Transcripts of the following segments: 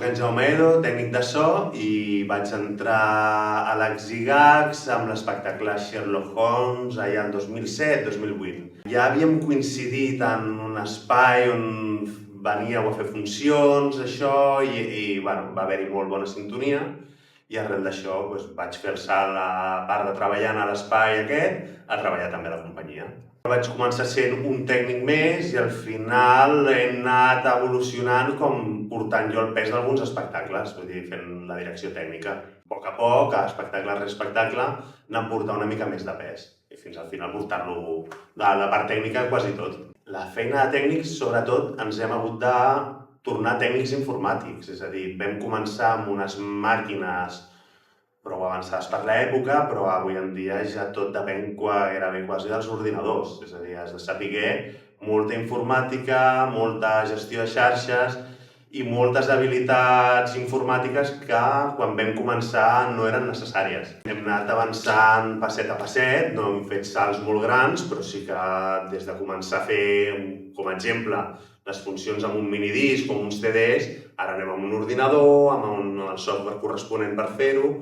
en Jaume Edo, tècnic de so, i vaig entrar a l'Exigax amb l'espectacle Sherlock Holmes allà el 2007-2008. Ja havíem coincidit en un espai on veníeu a fer funcions, això, i bueno, va haver-hi molt bona sintonia, i arrel d'això vaig fer el salt, a part de treballar a l'espai aquest, a treballar també a la companyia. Vaig començar sent un tècnic més i al final he anat evolucionant com portant jo el pes d'alguns espectacles, vull dir, fent la direcció tècnica. A poc, a espectacle rere espectacle, anant portar una mica més de pes i fins al final portar-lo de la part tècnica quasi tot. La feina de tècnics, sobretot, ens hem hagut de tornar tècnics informàtics, és a dir, vam començar amb unes màquines prou avançades per l'època, però avui en dia ja tot depèn gairebé quasi dels ordinadors. És a dir, has de saber molta informàtica, molta gestió de xarxes i moltes habilitats informàtiques que quan vam començar no eren necessàries. Hem anat avançant passet a passet, no hem fet salts molt grans, però sí que des de començar a fer, com a exemple, les funcions amb un minidisc o uns CDs, ara anem amb un ordinador, amb el software corresponent per fer-ho,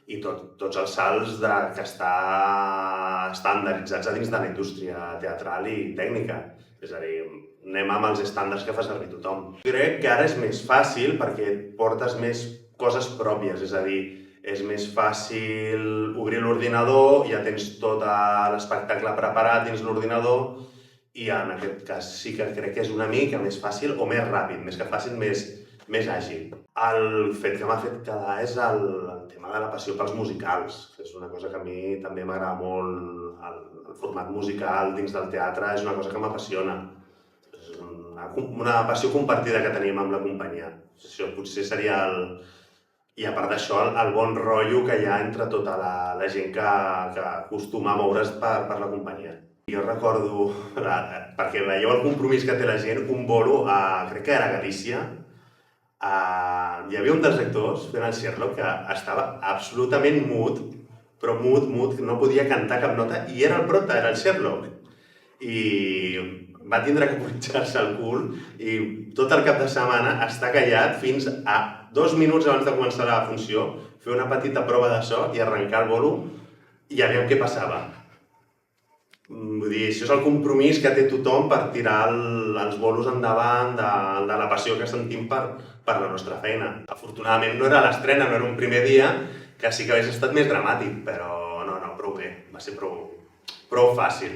i tots els salts que estan estandarditzats a dins de la indústria teatral i tècnica. És a dir, anem amb els estàndards que fa servir tothom. Crec que ara és més fàcil perquè portes més coses pròpies, és a dir, és més fàcil obrir l'ordinador, ja tens tot l'espectacle preparat dins l'ordinador i en aquest cas sí que crec que és una mica més fàcil o més ràpid, més que fàcil, més àgil. El fet que m'ha fet quedar és el tema de la passió pels musicals, que és una cosa que a mi també m'agrada molt. El format musical dins del teatre és una cosa que m'apassiona. És una passió compartida que tenim amb la companyia. Això potser seria I a part d'això, el bon rotllo que hi ha entre tota la gent que acostuma a moure's per la companyia. Jo recordo, perquè veieu el compromís que té la gent, un bolo crec que era a Galícia. Hi havia un dels actors fent el Sherlock que estava absolutament mut, però mut, que no podia cantar cap nota, i era el prota, era el Sherlock. I va tindre que punxar-se el cul i tot el cap de setmana estar callat fins a 2 minuts abans de començar la funció, fer una petita prova de so i arrencar el bolo i aviam què passava. Vull dir, això és el compromís que té tothom per tirar els bolos endavant de la passió que sentim per la nostra feina. Afortunadament no era l'estrena, no era un primer dia, que sí que hauria estat més dramàtic, però no, prou bé, va ser prou fàcil.